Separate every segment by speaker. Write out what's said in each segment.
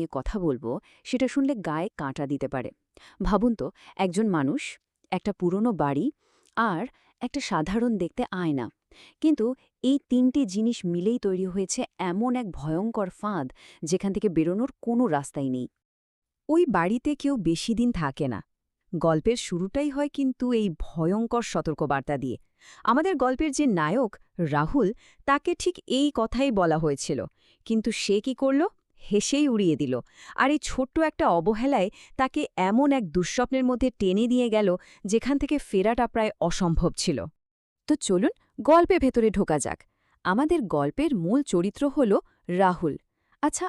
Speaker 1: নিয়ে কথা বলবো সেটা শুনলে গায়ে কাঁটা দিতে পারে। ভাবুন তো, একজন মানুষ, একটা পুরনো বাড়ি আর একটা সাধারণ দেখতে আয়না। কিন্তু এই তিনটি জিনিস মিলেই তৈরি হয়েছে এমন এক ভয়ঙ্কর ফাঁদ, যেখান থেকে বেরোনোর কোনো রাস্তাই নেই।
Speaker 2: ওই বাড়িতে কেউ বেশি দিন থাকে না। গল্পের শুরুটাই হয় কিন্তু এই ভয়ঙ্কর সতর্কবার্তা দিয়ে। আমাদের গল্পের যে নায়ক রাহুল, তাকে ঠিক এই কথাই বলা হয়েছিল, কিন্তু সে কি করল? হেসেই উড়িয়ে দিল। আর এই ছোট্ট একটা অবহেলায় তাকে এমন এক দুঃস্বপ্নের মধ্যে টেনে দিয়ে গেল, যেখান থেকে ফেরাটা প্রায় অসম্ভব ছিল।
Speaker 1: তো চলুন গল্পে ভেতরে ঢোকা যাক। আমাদের গল্পের মূল চরিত্র হল রাহুল। আচ্ছা,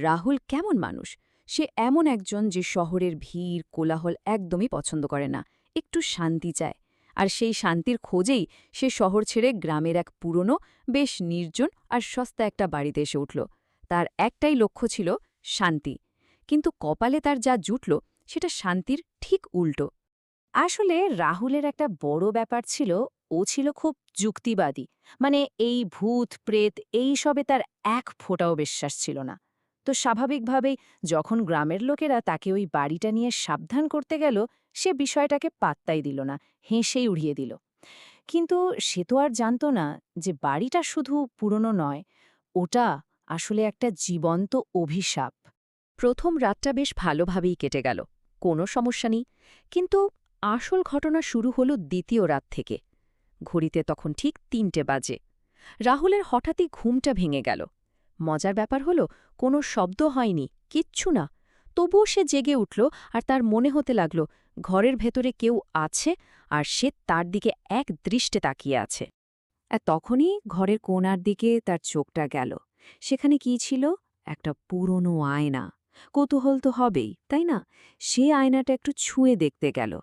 Speaker 1: রাহুল কেমন মানুষ? সে এমন একজন যে শহরের ভিড় কোলাহল একদমই পছন্দ করে না, একটু শান্তি চায়। আর সেই শান্তির খোঁজেই সে শহর ছেড়ে গ্রামের এক পুরনো, বেশ নির্জন আর সস্তা একটা বাড়িতে এসে উঠল। তার একটাই লক্ষ্য ছিল শান্তি, কিন্তু কপালে তার যা জুটল সেটা শান্তির ঠিক উল্টো। আসলে রাহুলের একটা বড় ব্যাপার ছিল, ও ছিল খুব যুক্তিবাদী। মানে এই ভূত প্রেত এই সবে তার এক ফোঁটাও বিশ্বাস ছিল না। তো স্বাভাবিকভাবেই যখন গ্রামের লোকেরা তাকে ওই বাড়িটা নিয়ে সাবধান করতে গেল, সে বিষয়টাকে পাত্তাই দিল না, হেসেই উড়িয়ে দিল। কিন্তু সে তো আর জানত না যে বাড়িটা শুধু পুরনো নয়, ওটা আসলে একটা জীবন্ত অভিশাপ। প্রথম রাতটা বেশ ভালোভাবেই কেটে গেল, কোনো সমস্যা নেই। কিন্তু আসল ঘটনা শুরু হলো দ্বিতীয় রাত থেকে। ঘড়িতে তখন ঠিক ৩টে বাজে। রাহুলের হঠাৎই ঘুমটা ভেঙে গেল। মজার ব্যাপার হলো, কোনো শব্দ হয়নি, কিচ্ছু না। তবুও সে জেগে উঠল, আর তার মনে হতে লাগল ঘরের ভেতরে কেউ আছে, আর সে তার দিকে এক দৃষ্টে তাকিয়ে আছে। আর তখনই ঘরের কোণার দিকে তার চোখটা গেল। সেখানে কি ছিল? একটা পুরনো আয়না। কৌতূহল তো হবেই, তাই না? সে আয়নাটা একটু ছুঁয়ে দেখতে গেল,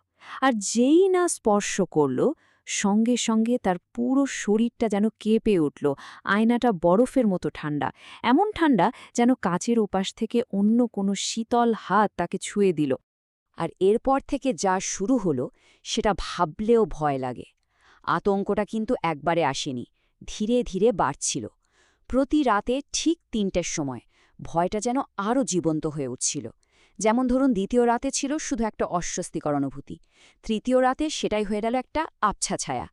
Speaker 1: আর যেই না স্পর্শ করল, সঙ্গে সঙ্গে তার পুরো শরীরটা যেন কেঁপে উঠল। আয়নাটা বরফের মতো ঠান্ডা, এমন ঠান্ডা যেন কাচের ওপাশ থেকে অন্য কোনো শীতল হাত তাকে ছুঁয়ে দিল। আর এরপর থেকে যা শুরু হলো সেটা ভাবলেও ভয় লাগে। আতঙ্কটা কিন্তু একবারে আসেনি, ধীরে ধীরে বাড়ছিল। প্রতি রাতে ঠিক ৩টের সময় ভয়টা যেন আরও জীবন্ত হয়ে উঠছিল। যেমন ধরুন, দ্বিতীয় রাতে ছিল শুধু একটা অস্বস্তিকর অনুভূতি, তৃতীয় রাতে সেটাই হয়ে গেল একটা আবছা ছায়া।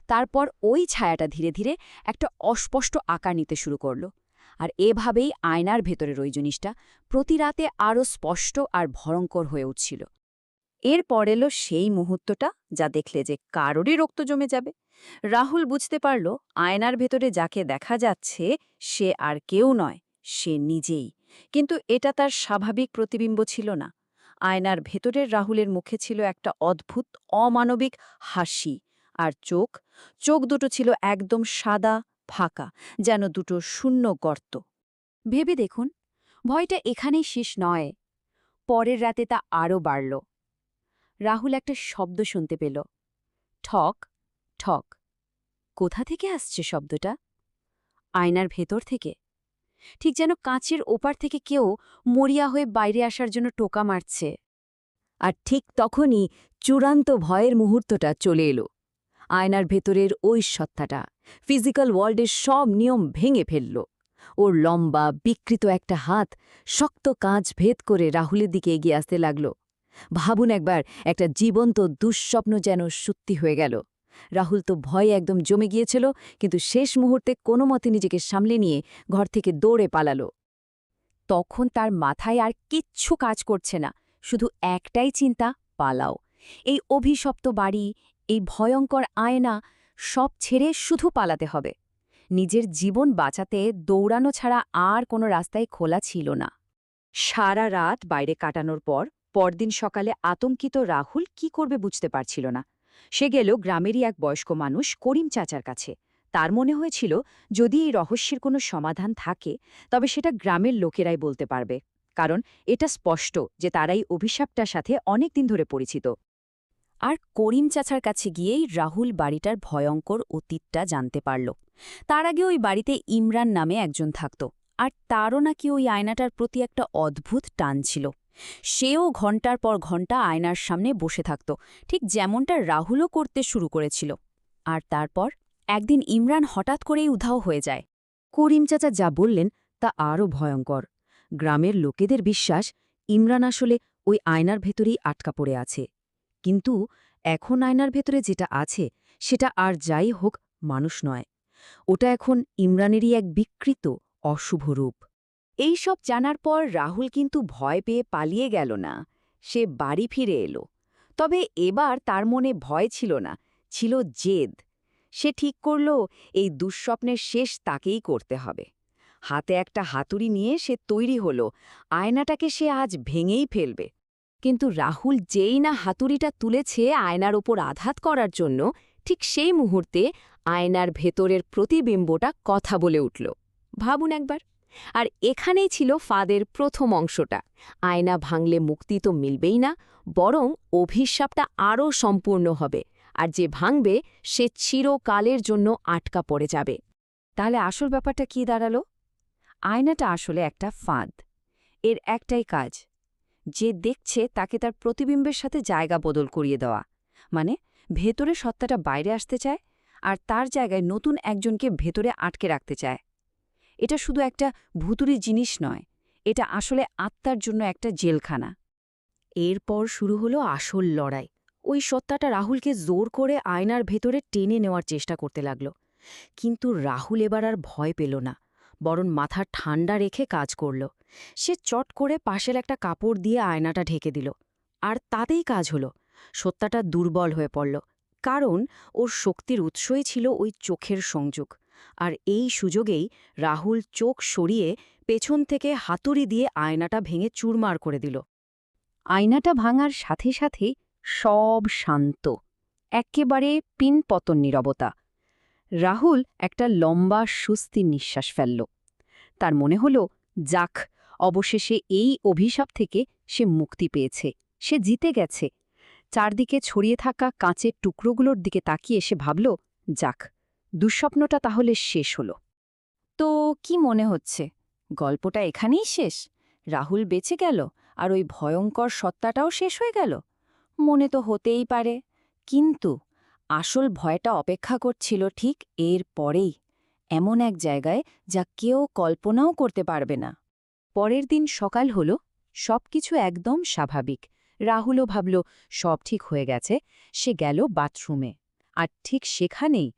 Speaker 1: তারপর ওই ছায়াটা ধীরে ধীরে একটা অস্পষ্ট আকার নিতে শুরু করল। আর এভাবেই আয়নার ভেতরের ওই জিনিসটা প্রতি রাতে আরও স্পষ্ট আর ভয়ঙ্কর হয়ে উঠছিল। এরপর এলো সেই মুহূর্তটা যা দেখলে যে কারোরই রক্ত জমে যাবে। রাহুল বুঝতে পারল, আয়নার ভেতরে যাকে দেখা যাচ্ছে সে আর কেউ নয়, সে নিজেই। কিন্তু এটা তার স্বাভাবিক প্রতিবিম্ব ছিল না। আয়নার ভেতরের রাহুলের মুখে ছিল একটা অদ্ভুত অমানবিক হাসি, আর চোখ চোখ দুটো ছিল একদম সাদা, ফাঁকা, যেন দুটো শূন্য গর্ত। ভেবে দেখুন, ভয়টা এখানেই শেষ নয়। পরের রাতে তা আরও বাড়ল। রাহুল একটা শব্দ শুনতে পেল, ঠক ঠক। কোথা থেকে আসছে শব্দটা? আয়নার ভেতর থেকে, ঠিক যেন কাঁচের ওপার থেকে কেউ মরিয়া হয়ে বাইরে আসার জন্য টোকা মারছে। আর ঠিক তখনই চূড়ান্ত ভয়ের মুহূর্তটা চলে এলো। আয়নার ভেতরের ওই সত্তাটা ফিজিক্যাল ওয়ার্ল্ডের সব নিয়ম ভেঙে ফেলল। ওর লম্বা বিকৃত একটা হাত শক্ত কাঁচ ভেদ করে রাহুলের দিকে এগিয়ে আসতে লাগল। ভাবুন একবার, একটা জীবন্ত দুঃস্বপ্ন যেন সত্যি হয়ে গেল। রাহুল তো ভয়ে একদম জমে গিয়েছিল, কিন্তু শেষ মুহূর্তে কোনো মতে নিজেকে সামলে নিয়ে ঘর থেকে দৌড়ে পালালো। তখন তার মাথায় আর কিচ্ছু কাজ করছে না, শুধু একটাই চিন্তা, পালাও। এই অভিশপ্ত বাড়ি, এই ভয়ঙ্কর আয়না, সব ছেড়ে শুধু পালাতে হবে। নিজের জীবন বাঁচাতে দৌড়ানো ছাড়া আর কোনো রাস্তায় খোলা ছিল না। সারা রাত বাইরে কাটানোর পর পরদিন সকালে আতঙ্কিত রাহুল কি করবে বুঝতে পারছিল না। সে গেল গ্রামেরই এক বয়স্ক মানুষ করিম চাচার কাছে। তার মনে হয়েছিল, যদি এই রহস্যের কোনো সমাধান থাকে তবে সেটা গ্রামের লোকেরাই বলতে পারবে, কারণ এটা স্পষ্ট যে তারাই অভিশাপটার সাথে অনেক দিন ধরে পরিচিত। আর করিম চাচার কাছে গিয়েই রাহুল বাড়িটার ভয়ঙ্কর অতীতটা জানতে পারল। তার আগে ওই বাড়িতে ইমরান নামে একজন থাকত, আর তারও নাকি ওই আয়নাটার প্রতি একটা অদ্ভুত টান ছিল। সেও ঘণ্টার পর ঘণ্টা আয়নার সামনে বসে থাকত, ঠিক যেমনটা রাহুলও করতে শুরু করেছিল। আর তারপর একদিন ইমরান হঠাৎ করেই উধাও হয়ে যায়। করিম চাচা যা বললেন তা আরও ভয়ঙ্কর।
Speaker 2: গ্রামের লোকেদের বিশ্বাস ইমরান আসলে ওই আয়নার ভেতরেই আটকা পড়ে আছে। কিন্তু এখন আয়নার ভেতরে যেটা আছে সেটা আর যাই হোক মানুষ নয়, ওটা এখন ইমরানেরই এক বিকৃত অশুভ রূপ।
Speaker 1: এই সব জানার পর রাহুল কিন্তু ভয় পেয়ে পালিয়ে গেল না, সে বাড়ি ফিরে এলো। তবে এবার তার মনে ভয় ছিল না, ছিল জেদ। সে ঠিক করল এই দুঃস্বপ্নের শেষ তাকেই করতে হবে। হাতে একটা হাতুড়ি নিয়ে সে তৈরি হল, আয়নাটাকে সে আজ ভেঙেই ফেলবে। কিন্তু রাহুল যেই না হাতুড়িটা তুলেছে আয়নার ওপর আঘাত করার জন্য, ঠিক সেই মুহূর্তে আয়নার ভেতরের প্রতিবিম্বটা কথা বলে উঠল। ভাবুন একবার। আর এখানেই ছিল ফাঁদের প্রথম অংশটা। আয়না ভাঙলে মুক্তি তো মিলবেই না, বরং অভিশাপটা আরও সম্পূর্ণ হবে, আর যে ভাঙবে সে চিরকালের জন্য আটকা পড়ে যাবে।
Speaker 2: তাহলে আসল ব্যাপারটা কি দাঁড়ালো? আয়নাটা আসলে একটা ফাঁদ। এর একটাই কাজ, যে দেখছে তাকে তার প্রতিবিম্বের সাথে জায়গা বদল করিয়ে দেওয়া। মানে ভেতরে সত্তাটা বাইরে আসতে চায়, আর তার জায়গায় নতুন একজনকে ভেতরে আটকে রাখতে চায়। এটা শুধু একটা ভুতুড়ি জিনিস নয়, এটা আসলে আত্মার জন্য একটা জেলখানা। এরপর শুরু হলো আসল লড়াই। ওই সত্তাটা রাহুলকে জোর করে আয়নার ভেতরে টেনে নেওয়ার চেষ্টা করতে লাগল। কিন্তু রাহুল এবার আর ভয় পেল না, বরং মাথা ঠান্ডা রেখে কাজ করল। সে চট করে পাশের একটা কাপড় দিয়ে আয়নাটা ঢেকে দিল। আর তাতেই কাজ হলো। সত্তাটা দুর্বল হয়ে পড়ল, কারণ ওর শক্তির উৎসই ছিল ওই চোখের সংযোগ। আর এই সুযোগেই রাহুল চোখ সরিয়ে পেছন থেকে হাতুড়ি দিয়ে আয়নাটা ভেঙে চুরমার করে দিল। আয়নাটা ভাঙার সাথে সাথে সব শান্ত, একেবারে পিনপতন নীরবতা। রাহুল একটা লম্বা স্বস্তির নিঃশ্বাস ফেলল। তার মনে হল, যাক, অবশেষে এই অভিশাপ থেকে সে মুক্তি পেয়েছে, সে জিতে গেছে। চারদিকে ছড়িয়ে থাকা কাঁচের টুকরোগুলোর দিকে তাকিয়ে সে ভাবল, যাক, দুঃস্বপ্নটা তাহলে শেষ হল।
Speaker 1: তো কি মনে হচ্ছে, গল্পটা এখানেই শেষ? রাহুল বেঁচে গেল আর ওই ভয়ঙ্কর সত্তাটাও শেষ হয়ে গেল? মনে তো হতেই পারে, কিন্তু আসল ভয়টা অপেক্ষা করছিল ঠিক এর পরেই, এমন এক জায়গায় যা কেউ কল্পনাও করতে পারবে না।
Speaker 2: পরের দিন সকাল হল, সবকিছু একদম স্বাভাবিক। রাহুলও ভাবল সব ঠিক হয়ে গেছে। সে গেল বাথরুমে। আর ঠিক সেখানেই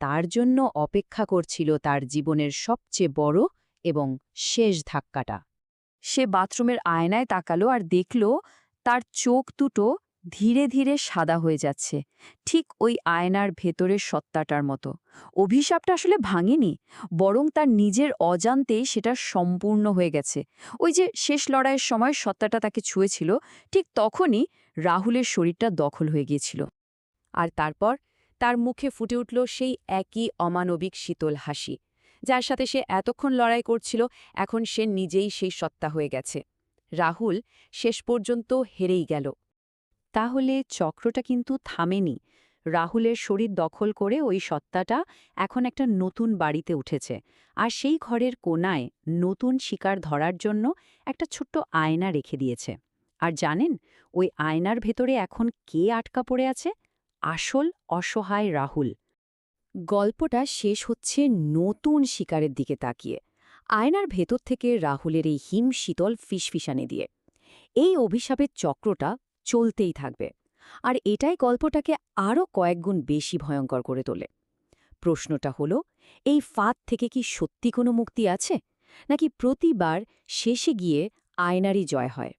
Speaker 2: তার জন্য অপেক্ষা করছিল তার জীবনের সবচেয়ে বড় এবং শেষ ধাক্কাটা।
Speaker 1: সে বাথরুমের আয়নায় তাকালো আর দেখল তার চোখ দুটো ধীরে ধীরে সাদা হয়ে যাচ্ছে, ঠিক ওই আয়নার ভেতরের সত্তাটার মতো। অভিশাপটা আসলে ভাঙেনি, বরং তার নিজের অজান্তেই সেটা সম্পূর্ণ হয়ে গেছে। ওই যে শেষ লড়াইয়ের সময় সত্তাটা তাকে ছুঁয়েছিল, ঠিক তখনই রাহুলের শরীরটা দখল হয়ে গিয়েছিল। আর তারপর তার মুখে ফুটে উঠল সেই একই অমানবিক শীতল হাসি, যার সাথে সে এতক্ষণ লড়াই করছিল। এখন সে নিজেই সেই সত্তা হয়ে গেছে। রাহুল শেষ পর্যন্ত হেরেই গেল।
Speaker 2: তাহলে চক্রটা কিন্তু থামেনি। রাহুলের শরীর দখল করে ওই সত্তাটা এখন একটা নতুন বাড়িতে উঠেছে। আর সেই ঘরের কোণায় নতুন শিকার ধরার জন্য একটা ছোট্ট আয়না রেখে দিয়েছে। আর জানেন, ওই আয়নার ভেতরে এখন কে আটকা পড়ে আছে? আসল অসহায় রাহুল। গল্পটা শেষ হচ্ছে নতুন শিকারের দিকে তাকিয়ে, আয়নার ভেতর থেকে রাহুলের এই হিম শীতল ফিসফিসানি দিয়ে। এই অভিশাপের চক্রটা চলতেই থাকবে, আর এটাই গল্পটাকে আরও কয়েকগুণ বেশি ভয়ঙ্কর করে তোলে। প্রশ্নটা হলো, এই ফাঁদ থেকে কি সত্যি কোনো মুক্তি আছে, নাকি প্রতিবার শেষে গিয়ে আয়নারই জয় হয়?